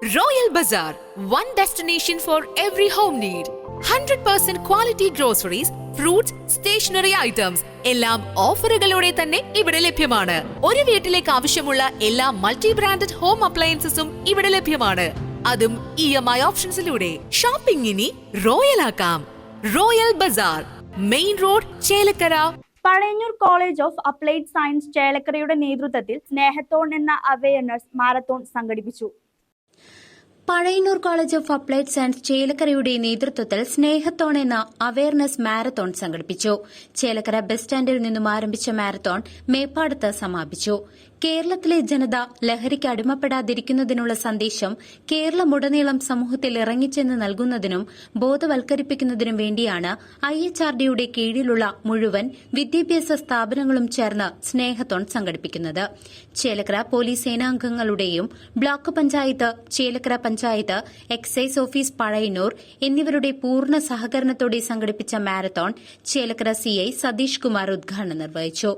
Royal Bazaar, one destination for every home need. 100% quality groceries, fruits, stationery items എല്ലാം ഓഫറുകളോടെ തന്നെ ഇവിടെ ലഭ്യമാണ്. ഒരു വീട്ടിലേക്ക് ആവശ്യമുള്ള എല്ലാ മൾട്ടി ബ്രാൻഡഡ് ഹോം അപ്ലയൻസസും ഇവിടെ ലഭ്യമാണ്. അതും EMI ഓപ്ഷൻസിലൂടെ. ഷോപ്പിംഗ് ഇനി റോയൽ ആക്കാം. Royal bazaar, main road, Chelakkara. Pazhayannur college of applied science ചേലക്കരയുടെ നേതൃത്വത്തിൽ സ്നേഹത്തോൺ എന്ന അവയർനെസ് മാരത്തോൺ സംഘടിപ്പിച്ചു. Pazhayannur college of applied science ചേലക്കരയുടെ നേതൃത്വത്തിൽ സ്നേഹത്തോൺ എന്ന അവയർനെസ് മാരത്തോൺ സംഘടിപ്പിച്ചു. ചേലക്കര ബസ് സ്റ്റാൻഡിൽ നിന്നും ആരംഭിച്ച മാരത്തോൺ മേപ്പാടത്ത് സമാപിച്ചു. കേരളത്തിലെ ജനത ലഹരിക്ക് അടിമപ്പെടാതിരിക്കുന്നതിനുള്ള സന്ദേശം കേരളമുടനീളം സമൂഹത്തിൽ ഇറങ്ങിച്ചെന്ന് നൽകുന്നതിനും ബോധവൽക്കരിപ്പിക്കുന്നതിനും വേണ്ടിയാണ് IHRDയുടെ കീഴിലുള്ള മുഴുവൻ വിദ്യാഭ്യാസ സ്ഥാപനങ്ങളും ചേർന്ന് സ്നേഹത്തോൺ സംഘടിപ്പിക്കുന്നത്. ചേലക്കര പോലീസ് സേനാംഗങ്ങളുടെയും block panchayat, Chelakkara panchayat, excise office Pazhayannur എന്നിവരുടെ പൂർണ്ണ സഹകരണത്തോടെ സംഘടിപ്പിച്ച മാരത്തോൺ ചേലക്കര CI സതീഷ് കുമാർ ഉദ്ഘാടനം നിർവഹിച്ചു.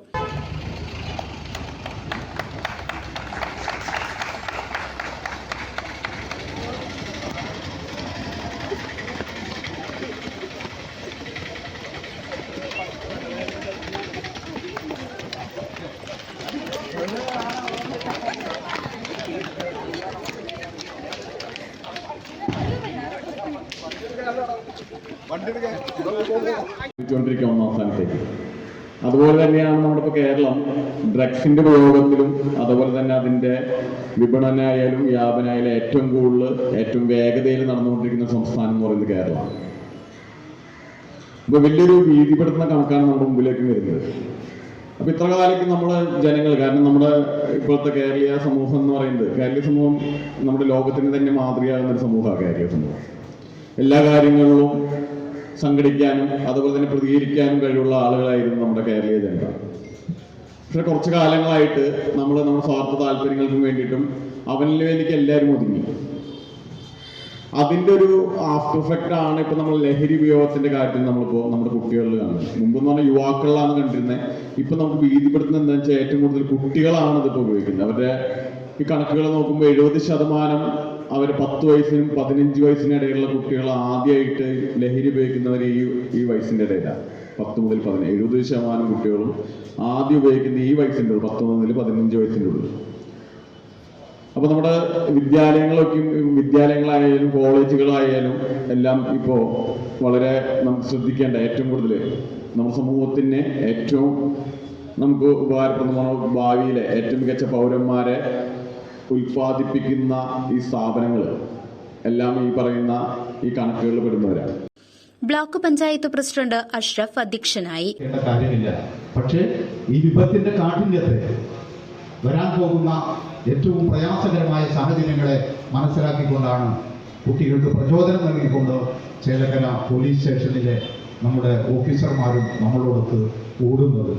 അതുപോലെ തന്നെയാണ് നമ്മുടെ കേരളം ഡ്രഗ്സിന്റെ ഉപയോഗത്തിലും അതുപോലെ തന്നെ അതിന്റെ വിപണനായാലും വ്യാപനായാലും ഏറ്റവും കൂടുതൽ ഏറ്റവും വേഗതയിൽ നടന്നുകൊണ്ടിരിക്കുന്ന സംസ്ഥാനം എന്ന് പറയുന്നത് കേരളമാണ്. അപ്പൊ വലിയൊരു ഭീതിപ്പെടുത്തുന്ന കണക്കാണ് നമ്മുടെ മുമ്പിലേക്ക് വരുന്നത്. അപ്പൊ ഇത്ര കാലത്ത് നമ്മുടെ ജനങ്ങൾ, കാരണം നമ്മുടെ ഇപ്പോഴത്തെ കേരളീയ സമൂഹം എന്ന് പറയുന്നത്, കേരളീയ സമൂഹം നമ്മുടെ ലോകത്തിന് തന്നെ മാതൃകയാകുന്ന ഒരു സമൂഹമാണ് കേരളീയ സമൂഹം. എല്ലാ കാര്യങ്ങളിലും സംഘടിക്കാനും അതുപോലെ തന്നെ പ്രതികരിക്കാനും കഴിവുള്ള ആളുകളായിരുന്നു നമ്മുടെ കേരളീയ ജനത. പക്ഷെ കുറച്ചു കാലങ്ങളായിട്ട് നമ്മുടെ സ്വാർത്ഥ താല്പര്യങ്ങൾക്കും വേണ്ടിയിട്ടും അവനിലേക്ക് എല്ലാവരും ഒതുങ്ങി. അതിൻ്റെ ഒരു ആഫ്റ്റർ എഫക്റ്റ് ആണ് ഇപ്പൊ നമ്മൾ ലഹരി ഉപയോഗത്തിന്റെ കാര്യത്തിൽ നമ്മളിപ്പോ നമ്മുടെ കുട്ടികളിൽ കാണുന്നത്. മുമ്പെന്ന് പറഞ്ഞാൽ യുവാക്കളിലാണ് കണ്ടിരുന്നത്. ഇപ്പൊ നമുക്ക് ഭീതിപ്പെടുത്തുന്നത് എന്താണെന്ന് വെച്ചാൽ ഏറ്റവും കൂടുതൽ കുട്ടികളാണ് ഇതിപ്പോ ഉപയോഗിക്കുന്നത്. അവരുടെ ഈ കണക്കുകൾ നോക്കുമ്പോൾ 70% അവർ 10 വയസ്സിനും 15 വയസ്സിനും ഇടയിലുള്ള കുട്ടികൾ ആദ്യമായിട്ട് ലഹരി ഉപയോഗിക്കുന്നവർ ഈ വയസ്സിന്റെ ഇടയിലാണ്. 10 മുതൽ 15, 70% കുട്ടികളും ആദ്യം ഉപയോഗിക്കുന്ന ഈ വയസ്സിൻ്റെ 10 മുതൽ 15 വയസ്സിൻ്റെ ഉള്ളിൽ. അപ്പൊ നമ്മുടെ വിദ്യാലയങ്ങളായാലും കോളേജുകളായാലും എല്ലാം ഇപ്പോ വളരെ നമുക്ക് ശ്രദ്ധിക്കേണ്ട, ഏറ്റവും കൂടുതൽ നമ്മുടെ സമൂഹത്തിന് ഏറ്റവും നമുക്ക് ഉപകാരപ്രദമായ ഭാവിയിലെ ഏറ്റവും മികച്ച പൗരന്മാരെ ഉൽപ്പാദിപ്പിക്കുന്ന ഈ സ്ഥാപനങ്ങൾ എല്ലാം ഈ പറയുന്ന ഈ കണക്കുകളിൽ പെടുന്നവരാണ്. ബ്ലോക്ക് പഞ്ചായത്ത് പ്രസിഡന്റ് അഷ്റഫ് അധ്യക്ഷനായി. കാര്യമില്ല, പക്ഷേ ഈ വിപത്തിന്റെ കാഠിന്യത്തെ, വരാൻ പോകുന്ന ഏറ്റവും പ്രയാസകരമായ സാഹചര്യങ്ങളെ മനസ്സിലാക്കിക്കൊണ്ടാണ് കുട്ടികൾക്ക് പ്രചോദനം നൽകിക്കൊണ്ട് ചേലക്കര പോലീസ് സ്റ്റേഷനിലെ നമ്മുടെ ഓഫീസർമാരും നമ്മളോടൊത്ത് കൂടുന്നത്.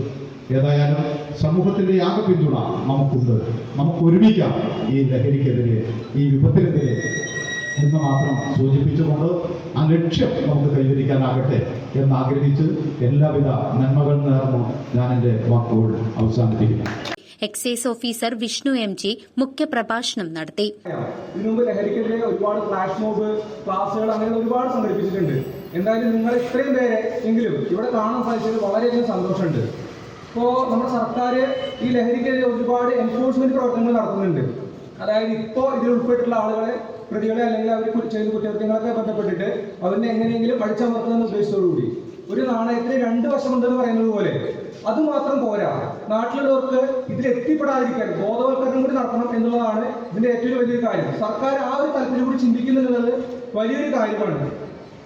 ഏതായാലും സമൂഹത്തിന്റെ യാഗ പിന്തുണ നമുക്കുണ്ട്. നമുക്ക് ഒരുമിക്കാം ഈ ലഹരിക്കെതിരെ, ഈ വിപത്തിനെതിരെ എന്ന് മാത്രം സൂചിപ്പിച്ചുകൊണ്ട് ആ ലക്ഷ്യം നമുക്ക് കൈവരിക്കാനാകട്ടെ എന്നാഗ്രഹിച്ച് എല്ലാവിധ നന്മകൾ നേർന്നു ഞാൻ എൻ്റെ വാക്കുകൾ അവസാനിപ്പിക്കുന്നു. എക്സൈസ് ഓഫീസർ വിഷ്ണു MG മുഖ്യപ്രഭാഷണം നടത്തി. ഇതിനുമുമ്പ് ലഹരിക്കെതിരെ ഒരുപാട് ഫ്ലാഷ് മോബ് ക്ലാസുകൾ അങ്ങനെ ഒരുപാട് സംഘടിപ്പിച്ചിട്ടുണ്ട്. എന്തായാലും നിങ്ങൾ ഇത്രയും പേരെ എങ്കിലും ഇവിടെ കാണാൻ സാധിച്ചത് വളരെയധികം സന്തോഷമുണ്ട്. ഇപ്പോൾ നമ്മുടെ സർക്കാർ ഈ ലഹരിക്കെതിരെ ഒരുപാട് എൻഫോഴ്സ്മെന്റ് പ്രവർത്തനങ്ങൾ നടത്തുന്നുണ്ട്. അതായത് ഇപ്പോൾ ഇതിൽ ഉൾപ്പെട്ടിട്ടുള്ള ആളുകളെ, പ്രതികളെ അല്ലെങ്കിൽ അവർ ചെയ്ത കുറ്റകൃത്യങ്ങളൊക്കെ ബന്ധപ്പെട്ടിട്ട് അവരിനെ എങ്ങനെയെങ്കിലും അടിച്ചമർത്തുന്ന ഉദ്ദേശത്തോടുകൂടി ഒരു നാണയത്തിന് 2 വശമുണ്ടെന്ന് പറയുന്നത് പോലെ അതുമാത്രം പോരാ, നാട്ടിലുള്ളവർക്ക് ഇതിൽ എത്തിപ്പെടാതിരിക്കാൻ ബോധവൽക്കരണം കൂടി നടത്തണം എന്നുള്ളതാണ് ഇതിന്റെ ഏറ്റവും വലിയൊരു കാര്യം. സർക്കാർ ആ ഒരു തലത്തിൽ കൂടി ചിന്തിക്കുന്നുള്ളത് വലിയൊരു കാര്യമാണ്.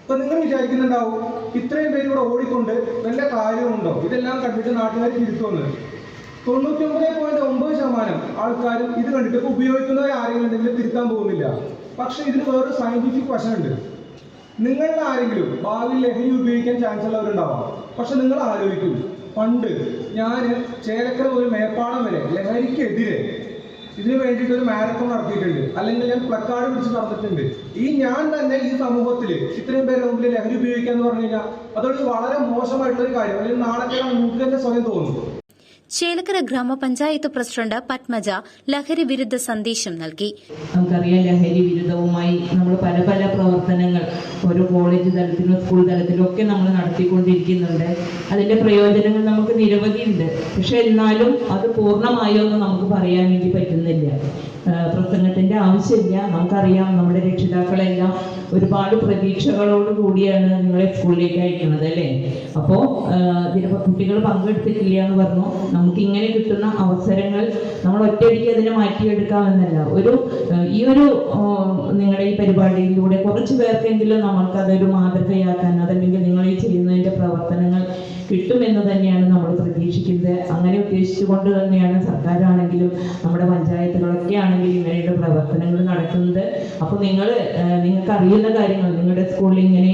ഇപ്പൊ നിങ്ങൾ വിചാരിക്കുന്നുണ്ടാവും ഇത്രയും പേര് ഇവിടെ ഓടിക്കൊണ്ട് വല്ല കാര്യമുണ്ടോ, ഇതെല്ലാം കണ്ടിട്ട് നാട്ടുകാർ തിരുത്തുമെന്ന്. 99.9% ആൾക്കാരും ഇത് കണ്ടിട്ട് ഇപ്പൊ ഉപയോഗിക്കുന്നവർ ആരെങ്കിലും ഉണ്ടെങ്കിലും തിരുത്താൻ പോകുന്നില്ല. പക്ഷെ ഇതിന് വേറൊരു സയന്റിഫിക് വശമുണ്ട്. നിങ്ങളിൽ ആരെങ്കിലും ഭാവിയിൽ ലഹരി ഉപയോഗിക്കാൻ ചാൻസ് ഉള്ളവരുണ്ടാവാം. പക്ഷെ നിങ്ങൾ ആലോചിക്കും, പണ്ട് ഞാൻ ചേലക്കര ഒരു മേപ്പാടം വരെ ലഹരിക്കെതിരെ ഇതിനു വേണ്ടിയിട്ട് ഒരു മാരത്തോൺ നടത്തിയിട്ടുണ്ട്, അല്ലെങ്കിൽ ഞാൻ പ്ലക്കാർഡ് പിടിച്ച് നടന്നിട്ടുണ്ട്. ഞാൻ തന്നെ ഈ സമൂഹത്തിൽ ഇത്രയും പേരെ മുമ്പിൽ ലഹരി ഉപയോഗിക്കുക എന്ന് പറഞ്ഞു കഴിഞ്ഞാൽ അതൊരു വളരെ മോശമായിട്ടുള്ളൊരു കാര്യം, അല്ലെങ്കിൽ നാണക്കേടാണ് നിങ്ങൾക്ക് തന്നെ സ്വയം തോന്നുന്നു. ചേലക്കര ഗ്രാമപഞ്ചായത്ത് പ്രസിഡന്റ് പത്മജ ലഹരി വിരുദ്ധ സന്ദേശം നൽകി. നമുക്കറിയാം, ലഹരി വിരുദ്ധവുമായി നമ്മൾ പല പല പ്രവർത്തനങ്ങൾ ഓരോ കോളേജ് തലത്തിലും സ്കൂൾ തലത്തിലും ഒക്കെ നമ്മൾ നടത്തിക്കൊണ്ടിരിക്കുന്നുണ്ട്. അതിന്റെ പ്രയോജനങ്ങൾ നമുക്ക് നിരവധിയുണ്ട്. പക്ഷെ എന്നാലും അത് പൂർണ്ണമായോ എന്ന് നമുക്ക് പറയാൻ വേണ്ടി പറ്റുന്നില്ല. പ്രസംഗത്തിന്റെ ആവശ്യമില്ല. നമുക്കറിയാം, നമ്മുടെ രക്ഷിതാക്കളെല്ലാം ഒരുപാട് പ്രതീക്ഷകളോട് കൂടിയാണ് നിങ്ങളെ സ്കൂളിലേക്ക് അയക്കുന്നത്, അല്ലേ? അപ്പോൾ ചിലപ്പോൾ കുട്ടികൾ പങ്കെടുത്തിട്ടില്ല എന്ന് പറഞ്ഞു. നമുക്ക് ഇങ്ങനെ കിട്ടുന്ന അവസരങ്ങൾ നമ്മൾ ഒറ്റയടിക്ക് അതിനെ മാറ്റിയെടുക്കാമെന്നല്ല. ഈ ഒരു നിങ്ങളുടെ ഈ പരിപാടിയിലൂടെ കുറച്ച് പേർക്കെങ്കിലും നമ്മൾക്കതൊരു മാതൃകയാക്കാൻ, അതല്ലെങ്കിൽ നിങ്ങൾ ഈ ചെയ്യുന്നതിന്റെ പ്രവർത്തനങ്ങൾ കിട്ടുമെന്ന് തന്നെയാണ് നമ്മൾ പ്രതീക്ഷിക്കുന്നത്. അങ്ങനെ ഉദ്ദേശിച്ചുകൊണ്ട് തന്നെയാണ് സർക്കാരാണെങ്കിലും നമ്മുടെ പഞ്ചായത്തുകളൊക്കെ ആണെങ്കിലും ഇങ്ങനെയുള്ള പ്രവർത്തനങ്ങൾ നടക്കുന്നത്. അപ്പോൾ നിങ്ങൾക്ക് അറിയുന്ന കാര്യങ്ങൾ, നിങ്ങളുടെ സ്കൂളിൽ ഇങ്ങനെ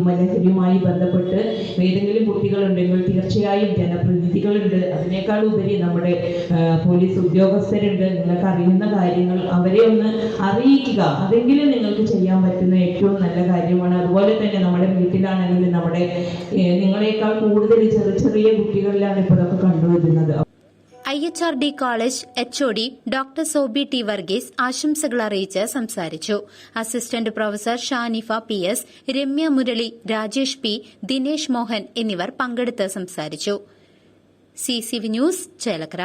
ലഹരിയുമായി ബന്ധപ്പെട്ട് ഏതെങ്കിലും കുട്ടികളുണ്ടെങ്കിൽ തീർച്ചയായും ജനപ്രതിനിധികളുണ്ട്, അതിനേക്കാൾ ഉപരി നമ്മുടെ പോലീസ് ഉദ്യോഗസ്ഥരുണ്ട്. നിങ്ങൾക്ക് അറിയുന്ന കാര്യങ്ങൾ അവരെ ഒന്ന് അറിയിക്കുക. അതെങ്കിലും നിങ്ങൾക്ക് ചെയ്യാൻ പറ്റുന്ന ഏറ്റവും നല്ല കാര്യമാണ്. അതുപോലെ തന്നെ നമ്മുടെ വീട്ടിലാണെങ്കിലും നിങ്ങളെക്കാൾ കൂടുതൽ ചെറിയ കുട്ടികളിലാണ് ഇപ്പോൾ ഇതൊക്കെ കണ്ടുവരുന്നത്. IHRD college HOD doctor Sobi T Varghese ആശംസകൾ അറിയിച്ച് സംസാരിച്ചു. Assistant professor Shanifa PS, Ramya Murali, Rajesh P, Dinesh Mohan എന്നിവർ പങ്കെടുത്ത് സംസാരിച്ചു. CCV news, Chelakkara.